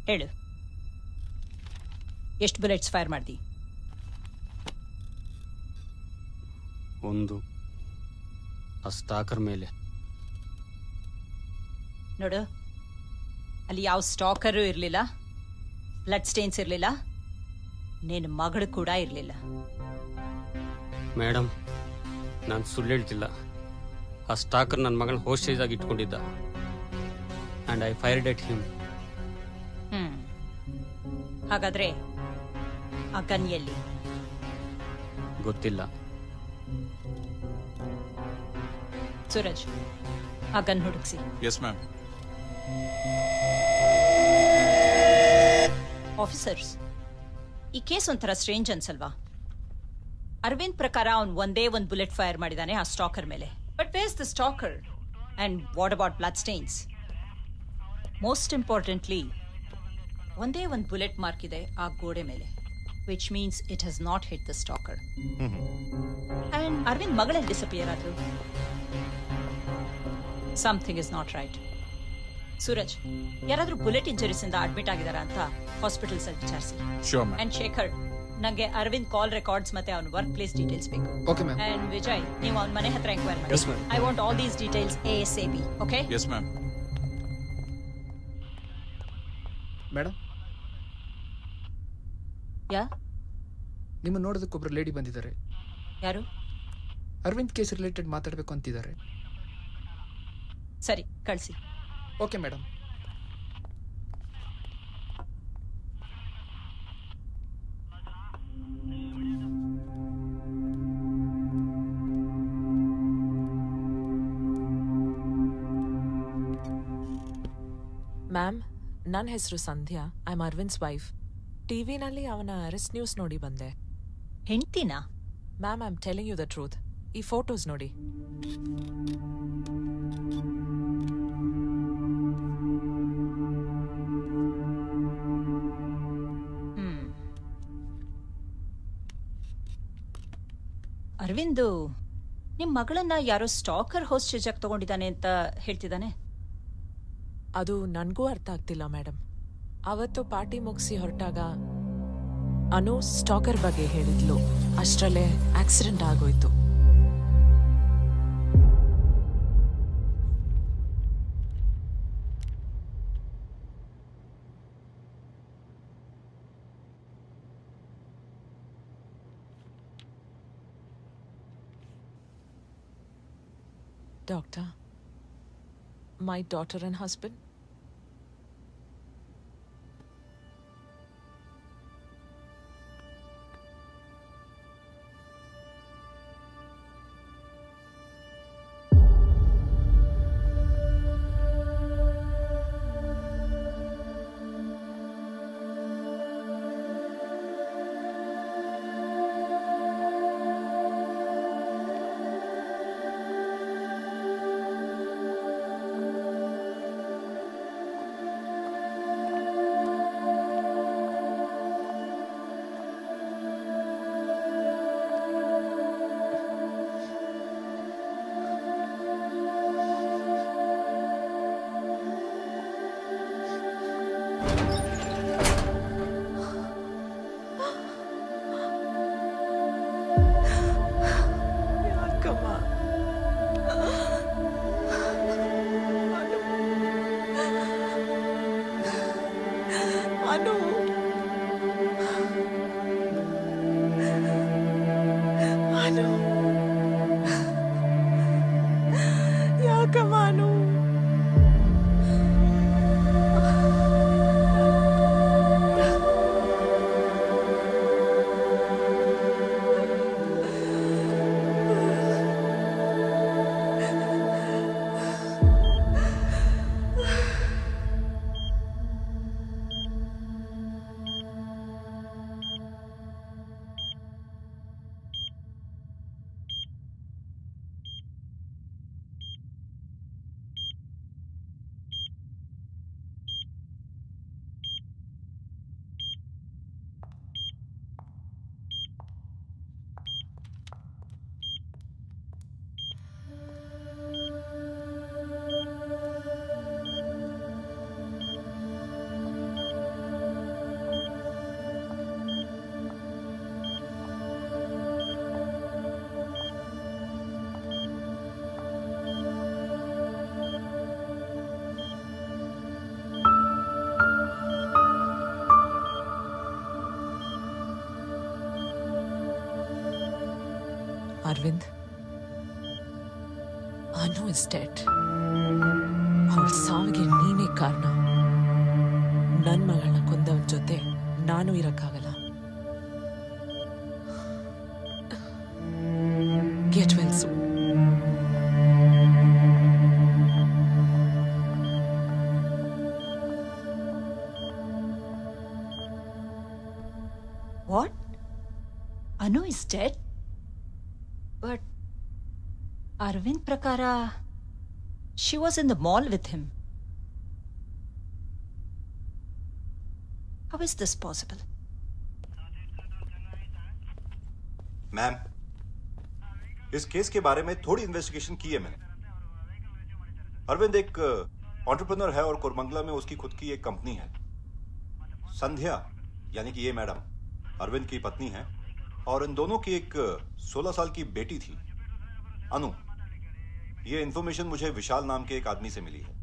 ಹೇಳು, ಎಷ್ಟು bullets fire ಮಾಡ್ದಿ? ಒಂದು ಆ ಸ್ಟಾಕರ್ ಮೇಲೆ. ನೋಡು, ಅಲ್ಲಿ ಯಾವ ಸ್ಟಾಕರು ಇರಲಿಲ್ಲ, ಬ್ಲಡ್ ಸ್ಟೇನ್ಸ್ ಇರಲಿಲ್ಲ, ನಿನ್ನ ಮಗಳು ಕೂಡ ಇರಲಿಲ್ಲ. ಮೇಡಮ್, ನಾನು ಸುಳ್ಳು ಹೇಳ್ತಿಲ್ಲ. ಆ ಸ್ಟಾಕರ್ ನನ್ನ ಮಗಳನ್ನ ಹೋಸ್ಟೇಜ್ ಆಗಿ ಇಟ್ಕೊಂಡಿದ್ದ. And I fired at him. ಹಾಗಾದ್ರೆ ಆ ಗನ್ ಎಲ್ಲಿ? ಗೊತ್ತಿಲ್ಲ. ಸೂರಜ್, ಆ ಗನ್ ಹುಡುಕ್ಸಿ. Yes ma'am. ಆಫೀಸರ್ಸ್, ಈ ಕೇಸ್ ಒಂಥರ ಸ್ಟ್ರೇಂಜ್ ಅನ್ಸಲ್ವಾ? ಅರವಿಂದ್ ಪ್ರಕಾರ ಅವನು ಒಂದೇ ಒಂದು ಬುಲೆಟ್ ಫೈರ್ ಮಾಡಿದಾನೆ ಆ ಸ್ಟಾಕರ್ ಮೇಲೆ. But where's the stalker and what about blood stains? Most importantly, ಒಂದೇ ಒಂದು ಬುಲೆಟ್ ಮಾರ್ಕ್ ಇದೆ ಆ ಗೋಡೆ ಮೇಲೆ, which means it has not hit the stalker. And Arvind ಮಗಳಲ್ಲಿ ಡಿಸಪಿಯರ್ ಆದ್ರು. Something is not right. Suraj, ಯಾರಾದ್ರೂ ಬುಲೆಟ್ ಇಂಜರೀಸ್ ಇಂದ ಅಡ್ಮಿಟ್ ಆಗಿದಾರ ಅಂತ ಹಾಸ್ಪಿಟಲ್ಸ್ ಅಲ್ಲಿ ವಿಚಾರಿಸಿ. Sure ma'am. ಅಂಡ್ ಶೇಖರ್, ನಂಗೆ ಅರವಿಂದ್ ಕಾಲ್ ರೆಕಾರ್ಡ್ಸ್ ಮತ್ತೆ ಅವನ ವರ್ಕ್ ಪ್ಲೇಸ್ ಡೀಟೇಲ್ಸ್ ಬೇಕು. Okay ma'am. ಅಂಡ್ ವಿಜಯ್, ನೀವು ಅವನ ಮನೆ ಹತ್ರ ಎಂಕ್ವೈರ್ ಮಾಡಿ. I want all these details ASAP. Okay? Yes ma'am. Madam, yeah? ನಿಮ್ಮ ನೋಡೋದಕ್ಕೊಬ್ರು ಲೇಡಿ ಬಂದಿದ್ದಾರೆ. ಯಾರು? ಅರವಿಂದ್ ಕೇಸ್ ರಿಲೇಟೆಡ್ ಮಾತಾಡಬೇಕು ಅಂತಿದ್ದಾರೆ. ಸರಿ, ಕಳಿಸಿ. Okay madam. ಮ್ಯಾಮ್, ನನ್ನ ಹೆಸರು Sandhya. I am Arvind's wife. ಟಿವಿನಲ್ಲಿ ಅವನ ಅರೆಸ್ಟ್ ನ್ಯೂಸ್ ನೋಡಿ ಬಂದೆ. ಹೆಂಡ್ತಿನಾ? Ma'am, I am telling you the truth. ಈ ಫೋಟೋಸ್ ನೋಡಿ. ಅರವಿಂದು ನಿಮ್ ಮಗಳನ್ನ ಯಾರೋ ಸ್ಟಾಕರ್ ಹೋಸ್ಟೇಜ್ ಆಗಿ ತಗೊಂಡಿದ್ದಾನೆ ಅಂತ ಹೇಳ್ತಿದ್ದಾನೆ. ಅದು ನನಗೂ ಅರ್ಥ ಆಗ್ತಿಲ್ಲ ಮೇಡಮ್. ಅವತ್ತು ಪಾರ್ಟಿ ಮುಗಿಸಿ ಹೊರಟಾಗ ಅನು ಸ್ಟಾಕರ್ ಬಗ್ಗೆ ಹೇಳಿದ್ಲು. ಅಷ್ಟರಲ್ಲೇ ಆಕ್ಸಿಡೆಂಟ್ ಆಗೋಯ್ತು. Doctor, my daughter and husband. Arvind, Anu is dead. ಅವಳ ಸಾವಿಗೆ ನೀನೇ ಕಾರಣ. ನನ್ನ ಮಗಳನ್ನ ಕೊಂದವನ ಜೊತೆ ನಾನು ಇರಕ್ಕಾಗಲ್ಲ. Get well soon. What? Anu is dead? But Arvind Prakara, she was in the mall with him. How is this possible? Ma'am, इस केस के बारे में थोड़ी इन्वेस्टिगेशन की है मैंने. अरविंद एक एंटरप्रेन्योर है और कोरमंगला में उसकी खुद की एक कंपनी है. संध्या यानी कि ये मैडम अरविंद की पत्नी है और इन दोनों की एक 16 साल की बेटी थी, अनु. ये इन्फॉर्मेशन मुझे विशाल नाम के एक आदमी से मिली है.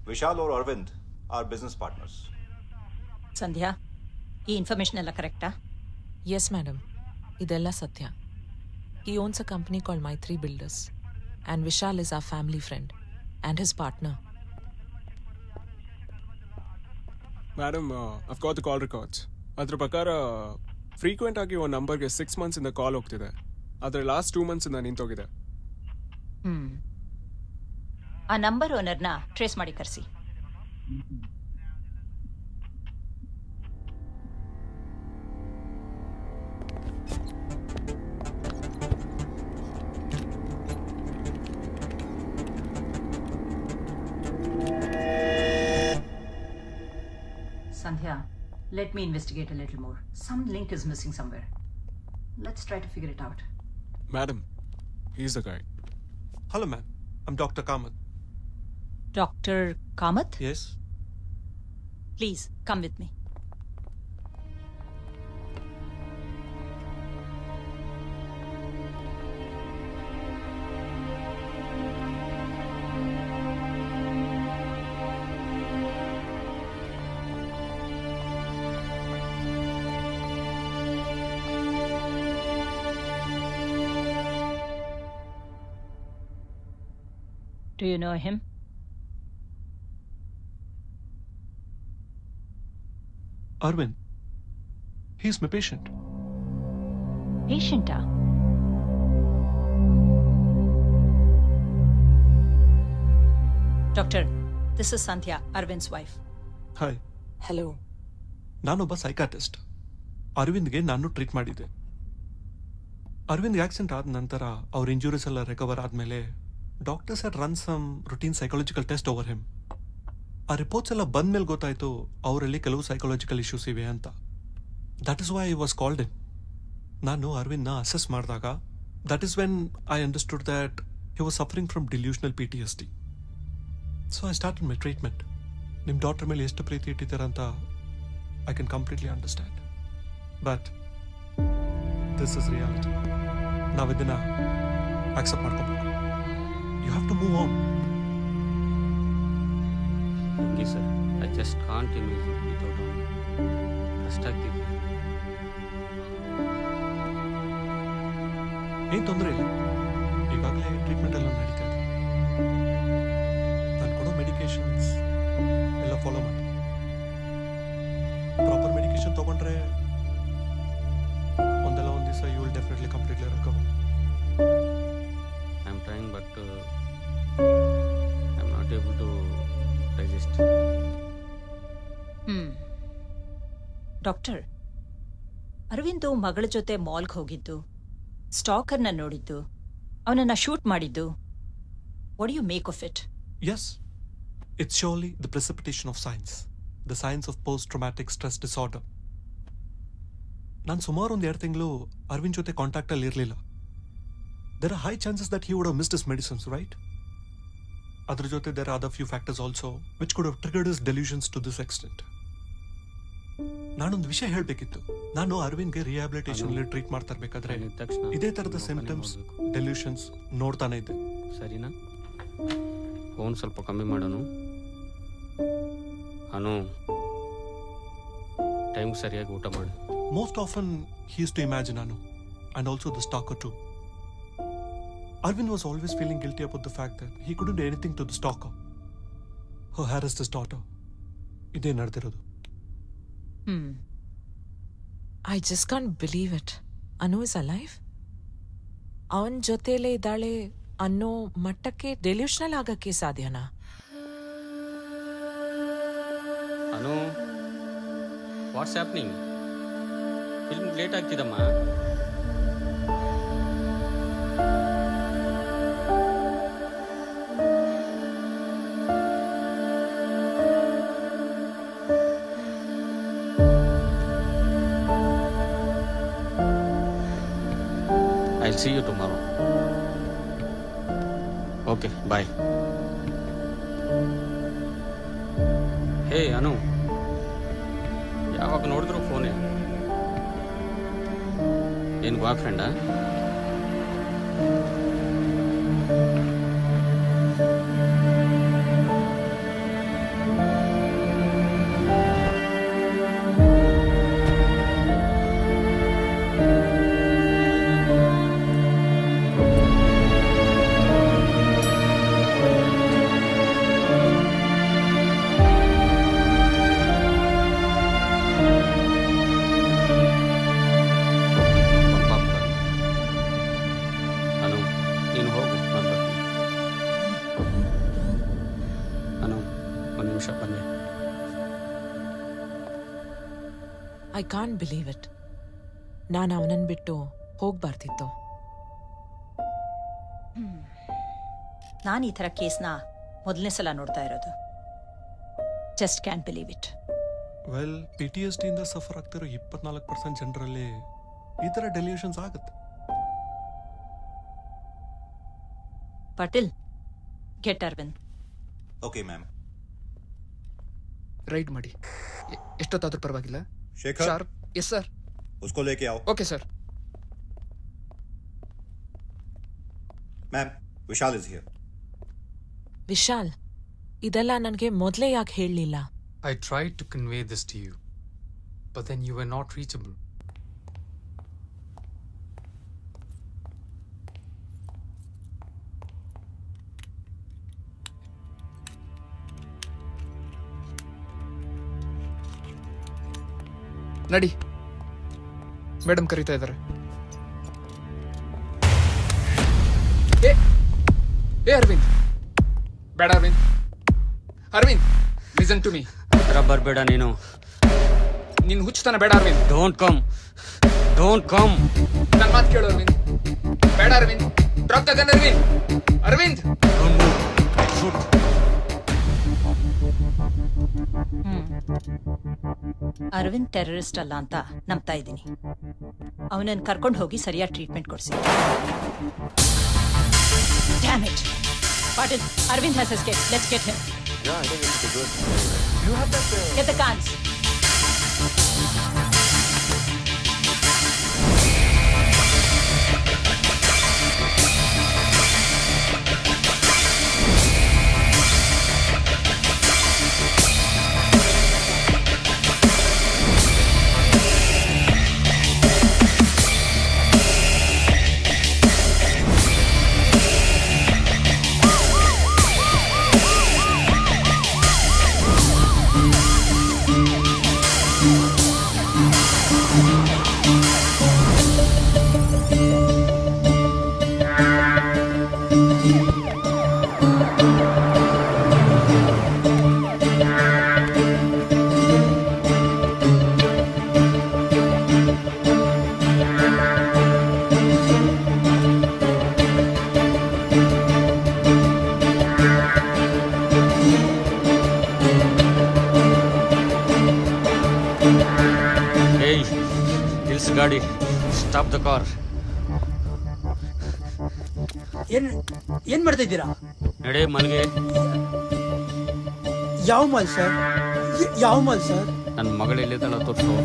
विशाल और अरविंद आर बिजनेस पार्टनर्स. ಸಂಧ್ಯಾ, ಈ ಇನ್ಫಾರ್ಮೇಶನ್ ಎಲ್ಲ ಕರೆಕ್ಟಾ? ಎಸ್ ಮೇಡಮ್, ಇದೆಲ್ಲ ಸತ್ಯ. He owns a company called Maitri Builders, and Vishal is our family friend and his partner. Madam, I've got the call records. ಅದ್ರ ಪ್ರಕಾರ ಫ್ರೀಕ್ವೆಂಟ್ ಆಗಿ ಒಂದು ನಂಬರ್ಗೆ 6 months ಇಂದ ಕಾಲ್ ಹೋಗ್ತಿದೆ. ಆದರೆ ಲಾಸ್ಟ್ 2 months ಇಂದ ನಿಂತೋಗಿದೆ. ಆ ನಂಬರ್ ಓನರ್ನ ಟ್ರೇಸ್ ಮಾಡಿ ಕರೆಸಿ. Sandhya, let me investigate a little more. Some link is missing somewhere. Let's try to figure it out. Madam, he's the guy. Hello, ma'am. I'm Dr. Kamath. Dr. Kamath? Yes? Please, come with me. Do you know him? Arvind. He's my patient. Patient? Doctor, this is Sandhya, Arvind's wife. Hi. Hello. ನಾನೊಬ್ಬ ಸೈಕಾಟಿಸ್ಟ್. ಅರವಿಂದ್ಗೆ ನಾನು treat ಮಾಡಿದ್ದೆ. ಅರವಿಂದ್ಗೆ accident ಆದ ನಂತರ ಅವ್ರ injuries ಎಲ್ಲ recover ಆದಮೇಲೆ doctors had run some routine psychological test over him. ಆ reports ಎಲ್ಲ ಬಂದ್ಮೇಲೆ ಗೊತ್ತಾಯ್ತು ಅವರಲ್ಲಿ ಕೆಲವು ಸೈಕಾಲಜಿಕಲ್ ಇಶ್ಯೂಸ್ ಇವೆ ಅಂತ. That is why I was called in. ನಾನು ಅರವಿಂದ್ನ ಅಸೆಸ್ ಮಾಡಿದಾಗ that is when I understood that he was suffering from delusional PTSD. So I started my treatment. ನಿಮ್ಮ ಡಾಕ್ಟರ್ ಮೇಲೆ ಎಷ್ಟು ಪ್ರೀತಿ ಇಟ್ಟಿದ್ದಾರಂತ I can completely understand. But this is reality. ನಾವು ಇದನ್ನ ಆಕ್ಸೆಪ್ಟ್ ಮಾಡ್ಕೋಬೇಕು. You have to move on. Okay sir, I just can't imagine without ಕಷ್ಟ ಆಗ್ತಿದೆ. ಏನು ತೊಂದರೆ ಇಲ್ಲ, ಈಗಾಗಲೇ ಟ್ರೀಟ್ಮೆಂಟ್ ಎಲ್ಲ ನಡೀತಾ ಇದೆ. ನಾನು ಕೊಡೋ ಮೆಡಿಕೇಶನ್ಸ್ ಎಲ್ಲ ಫಾಲೋ ಮಾಡಿ. ಪ್ರಾಪರ್ ಮೆಡಿಕೇಶನ್ ತಗೊಂಡ್ರೆ ಒಂದಲ್ಲ ಒಂದು ದಿವಸ you will definitely completely recover. I am trying but I am not able to digest. Doctor, Arvind ಮಗಳ ಜೊತೆ ಮಾಲ್ಗೆ ಹೋಗಿದ್ದು, ಸ್ಟಾಕರ್ನ ನೋಡಿದ್ದು, ಅವನನ್ನ ಶೂಟ್ ಮಾಡಿದ್ದು, what do you make of it? Yes, it's surely the precipitation of science, the science of post-traumatic stress disorder. ನಾನು ಸುಮಾರು ಒಂದು 2 ತಿಂಗಳು ಅರವಿಂದ್ ಜೊತೆ ಕಾಂಟ್ಯಾಕ್ಟಲ್ಲಿ ಇರಲಿಲ್ಲ. There are high chances that he would have missed his medicines, right? ಅದ್ರ ಜೊತೆ there are other few factors also which could have triggered his delusions to this extent. ನಾನೊಂದು ವಿಷಯ ಹೇಳಬೇಕಿತ್ತು. ನಾನು ಅರವಿಂದ್ಗೆ ರಿಹ್ಯಾಬಿಲಿಟೇಷನ್ ಅಲ್ಲಿ ಟ್ರೀಟ್ ಮಾಡ್ತಾ ಇರಬೇಕಾದ್ರೆ ಇದೇ ತರದ ಸಿಂಪ್ಟಮ್ಸ್, ಡೆಲ್ಯೂಷನ್ಸ್ ನೋಡ್ತಾನೆ ಇದ್ದೆ. ಸರಿನಾ? ಫೋನ್ ಸ್ವಲ್ಪ ಕಮ್ಮಿ ಮಾಡೋನು. ಅನು, ಟೈಮ್ ಸರಿಯಾಗಿ ಊಟ ಮಾಡಿ. Most often he used to imagine Anu and also the stalker too. Arvind was always feeling guilty about the fact that he couldn't do anything to the stalker who harassed his daughter. ಇದೇ ನಡೆದಿರೋದು. I just can't believe it. Anu is alive. ಅವನ ಜೊತೆಲೇ ಇದ್ದಾಳೆ ಅನ್ನೋ ಮಟ್ಟಕ್ಕೆ delusional ಆಗಕ್ಕೆ ಸಾಧ್ಯನಾ? Anu, what's happening? Film late ಆಗ್ತಿದಮ್ಮ. I'll see you tomorrow. Okay, bye. Hey, Anu. ಯಾವಾಗ ನೋಡಿದ್ರು ಫೋನೇ. ಏನು ಬಾಯ್ ಫ್ರೆಂಡಾ? I can't believe it. ನಾನು ಅವನನ್ನು ಬಿಟ್ಟು ಹೋಗ್ಬಾರ್ದಿತ್ತು. ನಾನು ಈ ಥರ ಕೇಸ್ನ ಮೊದಲನೇ ಸಲ ನೋಡ್ತಾ ಇರೋದು. Just can believe it. Well, PTSD ಇಂದ ಸಫರ್ ಆಗ್ತಿರೋ 24% ಜನರಲ್ಲಿ ಈ ಥರ ಡೆಲ್ಯೂಷನ್ಸ್ ಆಗುತ್ತೆ. Patil, get Arvind. Okay ma'am. Raid ಮಾಡಿ, ಎಷ್ಟೊತ್ತಾದ್ರೂ ಪರವಾಗಿಲ್ಲ. शेखर शार्प. Yes sir. उसको लेके आओ. Okay sir. Ma'am, Vishal is here. Vishal, ಇದೆಲ್ಲ ನನಗೆ ಮೊದಲೇ ಯಾಕೆ ಹೇಳಲಿಲ್ಲ? I tried to convey this to you, but then you were not reachable. ನಡಿ, ಮೇಡಮ್ ಕರೀತಾ ಇದ್ದಾರೆ. ಏ ಅರವಿಂದ್, ಬೇಡ Arvind. Arvind, listen to me. ಬರಬೇಡ ನೀನು. ನಿನ್ ಹುಚ್ಚುತನ ಬೇಡ Arvind. Don't come, don't come. ನನ್ನ ಮಾತು ಕೇಳು ಅರವಿಂದ್. ಬೇಡ Arvind. Drop the gun Arvind. Arvind, Arvind terrorist ಅಲ್ಲ ಅಂತ ನಂಬ್ತಾ ಇದ್ದೀನಿ. ಅವನನ್ನು ಕರ್ಕೊಂಡು ಹೋಗಿ ಸರಿಯಾದ ಟ್ರೀಟ್ಮೆಂಟ್ ಕೊಡಿಸಿ. Damn it. Patil, Arvind has escaped. Let's get him. Yeah, I think it's good. You have that... Get the guns. ಗಾಡಿ, ಸ್ಟಾಪ್ ದ ಕಾರ್. ಏನ್ ಮಾಡ್ತಾ ಇದ್ದೀರಾ? ನಡೆ ಮಲ್ಗೆ. ಯಾವ ಮಾಲ್ ಸರ್? ಯಾವ ಮಾಲ್ ಸರ್? ನನ್ನ ಮಗಳು ಎಲ್ಲಿದ್ದಾಳ ತೋರಿಸು.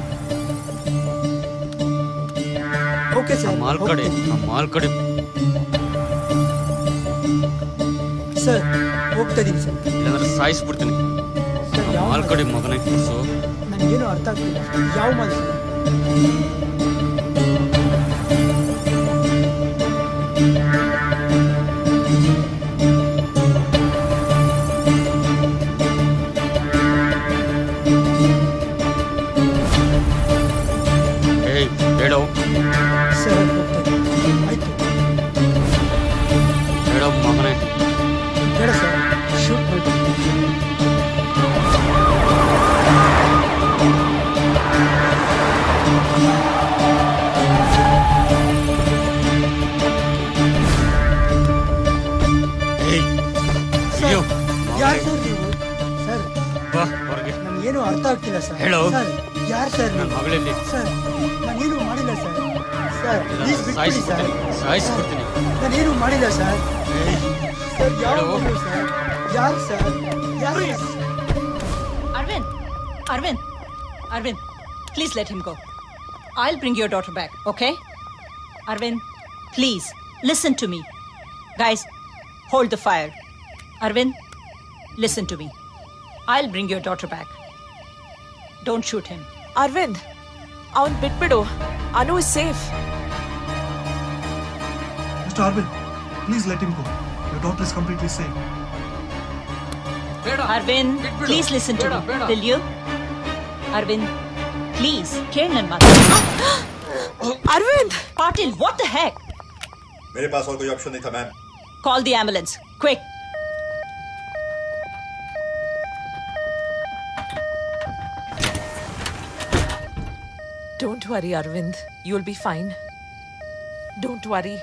Okay sir. ಮಾಲ್ ಕಡೆ, ಮಾಲ್ ಕಡೆ. ಸರ್ ಹೋಗ್ತಾ ಇದೀನಿ ಸರ್. ಇಲ್ಲಾಂದ್ರೆ ಸಾಯಿಸ್ಬಿಡ್ತೀನಿ. ಮಾಲ್ ಕಡೆ ಮಗನೇ ತೋರಿಸು. ನನಗೇನು ಅರ್ಥ ಆಗ್ತಿಲ್ಲ. ಯಾವ ಮಾಲ್ ಸರ್? ಹೇಳೋ ಸರ್ ಹೋಗ್ತೇನೆ ಆಯ್ತು ಹೇಳೋ ಮಗನೇ. ಬೇಡ ಸರ್ ಶೂಟ್ ಮಾಡಿ ಯಾರು ಸರ್ ನೀವು ಸರ್ ಬಾ ಹೊರಗೆ. ನನಗೇನು ಅರ್ಥ ಆಗ್ತಿಲ್ಲ ಸರ್ ಹೇಳು. ಸರ್ ಯಾರು ಸರ್ ನನ್ನ ಮಗಳಲ್ಲಿ ಸರ್ ನಾನೇನು ಮಾಡಿಲ್ಲ ಸರ್ ಸರ್ ಪ್ಲೀಸ್ ಬಿಟ್ಬಿಡಿ ಸರ್ ಸಾಯಿಸ್ಬಿಡ್ತೀನಿ. ನಾನೇನು ಮಾಡಿಲ್ಲ ಸರ್ ಸರ್ ಯಾವ ಹೇಳು. ಮಗು ಸರ್ ಯಾರು ಸರ್ ಯಾರು Arvind, please let him go. I'll bring your daughter back, okay? Arvind, please, listen to me. Guys, hold the fire. Arvind, listen to me. I'll bring your daughter back. Don't shoot him. Arvind ಅವನ್ ಬಿಟ್ಬಿಡು. Anu is safe. Mr. Arvind, please let him go. Your daughter is completely safe. Arvind, please listen to me. Will you? Arvind, please. Care nan mat. Arvind Patil, what the heck? मेरे पास और कोई option नहीं था ma'am. Call the ambulance. Quick. Don't worry, Arvind. You'll be fine. Don't worry.